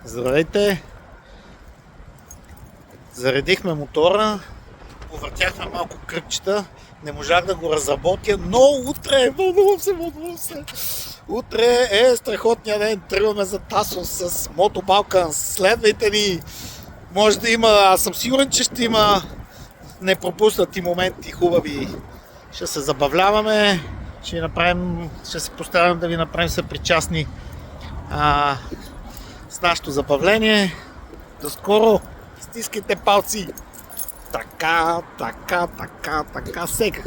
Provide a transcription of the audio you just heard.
Здравейте! Заредихме мотора, повъртяхме малко кръгчета, не можах да го разработя, но утре, вълнувам се! Утре е страхотния ден, тръгваме за Тасос с Мото Балкан, следвайте ни! Може да има, аз съм сигурен, че ще има непропуснати моменти хубави. Ще се забавляваме, ще се постараем да ви направим съпричастни с нашето забавление. До скоро! Стискайте палци! Така, сега!